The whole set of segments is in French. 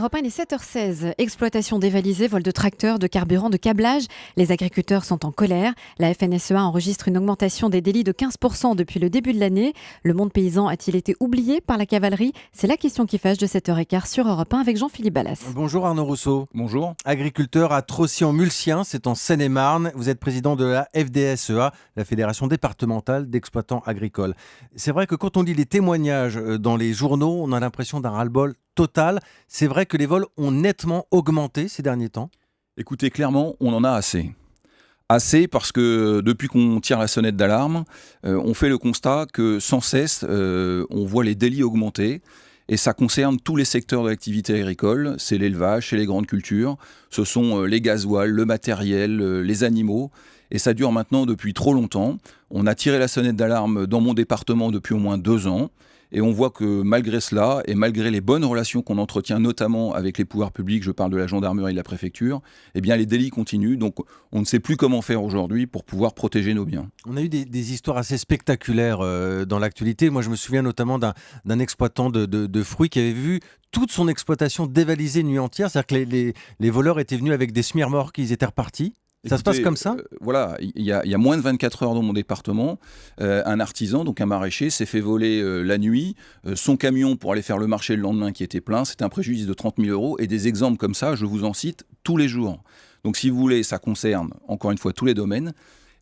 Europe 1, il est 7h16. Exploitation dévalisée, vol de tracteurs, de carburant, de câblage. Les agriculteurs sont en colère. La FNSEA enregistre une augmentation des délits de 15% depuis le début de l'année. Le monde paysan a-t-il été oublié par la cavalerie? C'est la question qui fâche de 7h15 sur Europe 1 avec Jean-Philippe Ballas. Bonjour Arnaud Rousseau. Bonjour. Agriculteur à Trossy-en-Mulsien, c'est en Seine-et-Marne. Vous êtes président de la FDSEA, la Fédération départementale d'exploitants agricoles. C'est vrai que quand on lit les témoignages dans les journaux, on a l'impression d'un ras-le-bol total. C'est vrai que les vols ont nettement augmenté ces derniers temps. Écoutez, clairement, on en a assez. Assez parce que depuis qu'on tire la sonnette d'alarme, on fait le constat que sans cesse, on voit les délits augmenter. Et ça concerne tous les secteurs de l'activité agricole. C'est l'élevage, c'est les grandes cultures. Ce sont les gasoils, le matériel, les animaux. Et ça dure maintenant depuis trop longtemps. On a tiré la sonnette d'alarme dans mon département depuis au moins 2 ans. Et on voit que malgré cela, et malgré les bonnes relations qu'on entretient, notamment avec les pouvoirs publics, je parle de la gendarmerie et de la préfecture, eh bien les délits continuent. Donc on ne sait plus comment faire aujourd'hui pour pouvoir protéger nos biens. On a eu des histoires assez spectaculaires dans l'actualité. Moi, je me souviens notamment d'un exploitant de fruits qui avait vu toute son exploitation dévalisée une nuit entière. C'est-à-dire que les voleurs étaient venus avec des semi-remorques, ils étaient repartis. Ça se passe comme ça ? Voilà, il y a moins de 24 heures dans mon département, un artisan, donc un maraîcher, s'est fait voler la nuit, son camion pour aller faire le marché le lendemain qui était plein, c'était un préjudice de 30 000 euros, et des exemples comme ça, je vous en cite tous les jours. Donc si vous voulez, ça concerne encore une fois tous les domaines,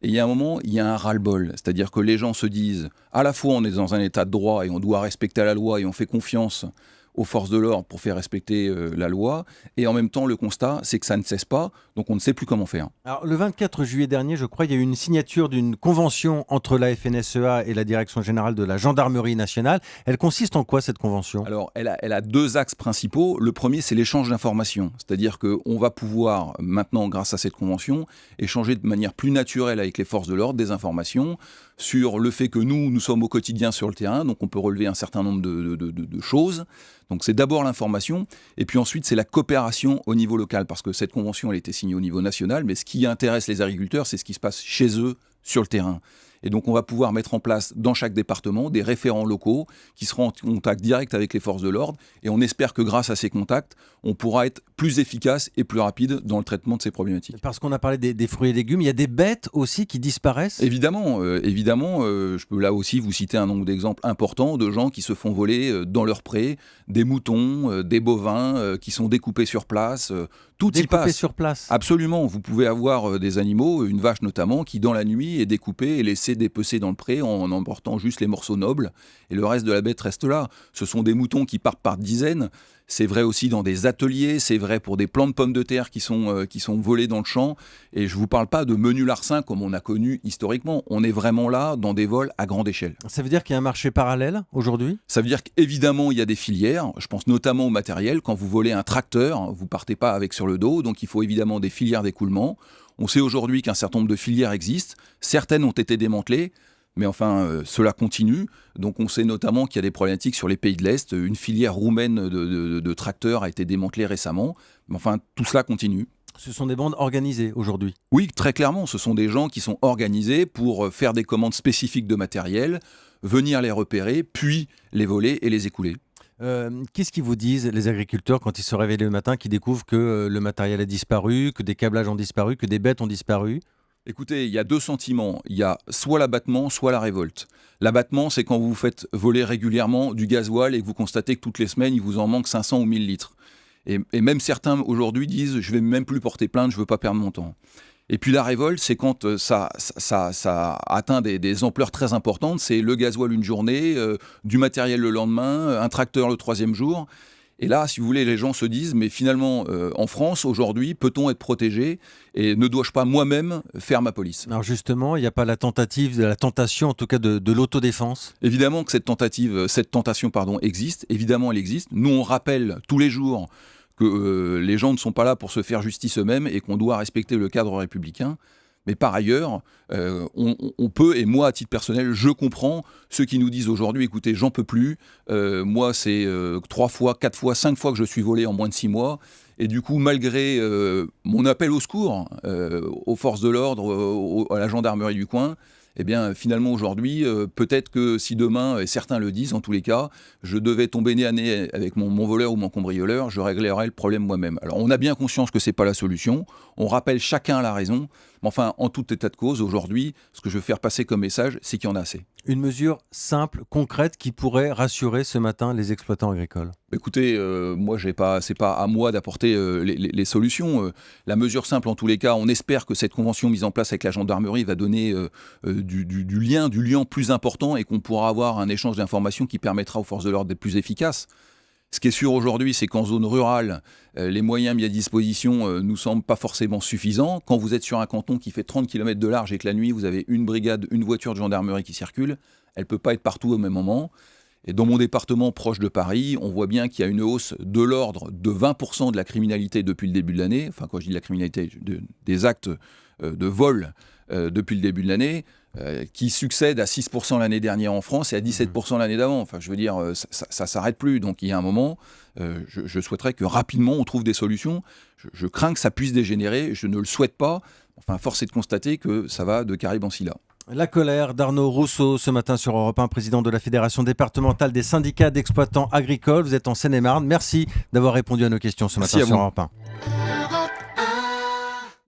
et il y a un moment, il y a un ras-le-bol, c'est-à-dire que les gens se disent, à la fois on est dans un état de droit et on doit respecter la loi et on fait confiance aux forces de l'ordre pour faire respecter la loi, et en même temps le constat c'est que ça ne cesse pas, donc on ne sait plus comment faire. Alors le 24 juillet dernier, je crois, il y a eu une signature d'une convention entre la FNSEA et la Direction Générale de la Gendarmerie Nationale. Elle consiste en quoi cette convention ? Alors elle a 2 axes principaux. Le premier c'est l'échange d'informations, c'est-à-dire qu'on va pouvoir maintenant grâce à cette convention échanger de manière plus naturelle avec les forces de l'ordre des informations sur le fait que nous sommes au quotidien sur le terrain, donc on peut relever un certain nombre de choses. Donc c'est d'abord l'information, et puis ensuite c'est la coopération au niveau local, parce que cette convention elle a été signée au niveau national, mais ce qui intéresse les agriculteurs, c'est ce qui se passe chez eux, sur le terrain. Et donc on va pouvoir mettre en place dans chaque département des référents locaux qui seront en contact direct avec les forces de l'ordre, et on espère que grâce à ces contacts, on pourra être plus efficace et plus rapide dans le traitement de ces problématiques. Parce qu'on a parlé des fruits et légumes, il y a des bêtes aussi qui disparaissent ? Évidemment, je peux là aussi vous citer un nombre d'exemples importants de gens qui se font voler dans leur pré, des moutons, des bovins qui sont découpés sur place, tout y passe. Découpés sur place ? Absolument, vous pouvez avoir des animaux, une vache notamment, qui dans la nuit est découpée et laissée dépecer dans le pré en emportant juste les morceaux nobles, et le reste de la bête reste là. Ce sont des moutons qui partent par dizaines. C'est vrai aussi dans des ateliers, c'est vrai pour des plants de pommes de terre qui sont volés dans le champ. Et je ne vous parle pas de menus larcins comme on a connu historiquement. On est vraiment là dans des vols à grande échelle. Ça veut dire qu'il y a un marché parallèle aujourd'hui ? Ça veut dire qu'évidemment, il y a des filières. Je pense notamment au matériel. Quand vous volez un tracteur, vous ne partez pas avec sur le dos. Donc il faut évidemment des filières d'écoulement. On sait aujourd'hui qu'un certain nombre de filières existent. Certaines ont été démantelées. Mais enfin, cela continue. Donc on sait notamment qu'il y a des problématiques sur les pays de l'Est. Une filière roumaine de tracteurs a été démantelée récemment. Mais enfin, tout cela continue. Ce sont des bandes organisées aujourd'hui ? Oui, très clairement. Ce sont des gens qui sont organisés pour faire des commandes spécifiques de matériel, venir les repérer, puis les voler et les écouler. Qu'est-ce qu'ils vous disent, les agriculteurs, quand ils se réveillent le matin, qui découvrent que le matériel a disparu, que des câblages ont disparu, que des bêtes ont disparu ? Écoutez, il y a 2 sentiments. Il y a soit l'abattement, soit la révolte. L'abattement, c'est quand vous vous faites voler régulièrement du gasoil et que vous constatez que toutes les semaines, il vous en manque 500 ou 1000 litres. Et même certains, aujourd'hui, disent « je ne vais même plus porter plainte, je ne veux pas perdre mon temps ». Et puis la révolte, c'est quand ça atteint des ampleurs très importantes. C'est le gasoil une journée, du matériel le lendemain, un tracteur le 3e jour. Et là, si vous voulez, les gens se disent, mais finalement, en France, aujourd'hui, peut-on être protégé et ne dois-je pas moi-même faire ma police ? Alors justement, il n'y a pas la tentation en tout cas de l'autodéfense ? Évidemment que cette tentation existe, évidemment elle existe. Nous, on rappelle tous les jours que les gens ne sont pas là pour se faire justice eux-mêmes et qu'on doit respecter le cadre républicain. Mais par ailleurs, on peut, et moi à titre personnel, je comprends ceux qui nous disent aujourd'hui, écoutez, j'en peux plus, moi c'est 3 fois, 4 fois, 5 fois que je suis volé en moins de 6 mois, et du coup, malgré mon appel au secours, aux forces de l'ordre, à la gendarmerie du coin, Eh bien, finalement, aujourd'hui, peut-être que si demain, et certains le disent en tous les cas, je devais tomber nez à nez avec mon voleur ou mon cambrioleur, je réglerais le problème moi-même. Alors, on a bien conscience que ce n'est pas la solution. On rappelle chacun la raison. Mais enfin, en tout état de cause, aujourd'hui, ce que je veux faire passer comme message, c'est qu'il y en a assez. Une mesure simple, concrète, qui pourrait rassurer ce matin les exploitants agricoles. Écoutez, moi, c'est pas à moi d'apporter les solutions. La mesure simple, en tous les cas, on espère que cette convention mise en place avec la gendarmerie va donner du lien plus important et qu'on pourra avoir un échange d'informations qui permettra aux forces de l'ordre d'être plus efficaces. Ce qui est sûr aujourd'hui, c'est qu'en zone rurale, les moyens mis à disposition nous semblent pas forcément suffisants. Quand vous êtes sur un canton qui fait 30 km de large et que la nuit, vous avez une brigade, une voiture de gendarmerie qui circule, elle ne peut pas être partout au même moment. Et dans mon département proche de Paris, on voit bien qu'il y a une hausse de l'ordre de 20% de la criminalité depuis le début de l'année. Enfin, quand je dis de la criminalité, des actes de vol depuis le début de l'année, qui succède à 6% l'année dernière en France et à 17% l'année d'avant. Enfin, je veux dire, ça s'arrête plus. Donc, il y a un moment, je souhaiterais que rapidement, on trouve des solutions. Je crains que ça puisse dégénérer. Je ne le souhaite pas. Enfin, force est de constater que ça va de Caribe en Scylla. La colère d'Arnaud Rousseau ce matin sur Europe 1, président de la Fédération départementale des syndicats d'exploitants agricoles. Vous êtes en Seine-et-Marne. Merci d'avoir répondu à nos questions ce matin sur Europe 1.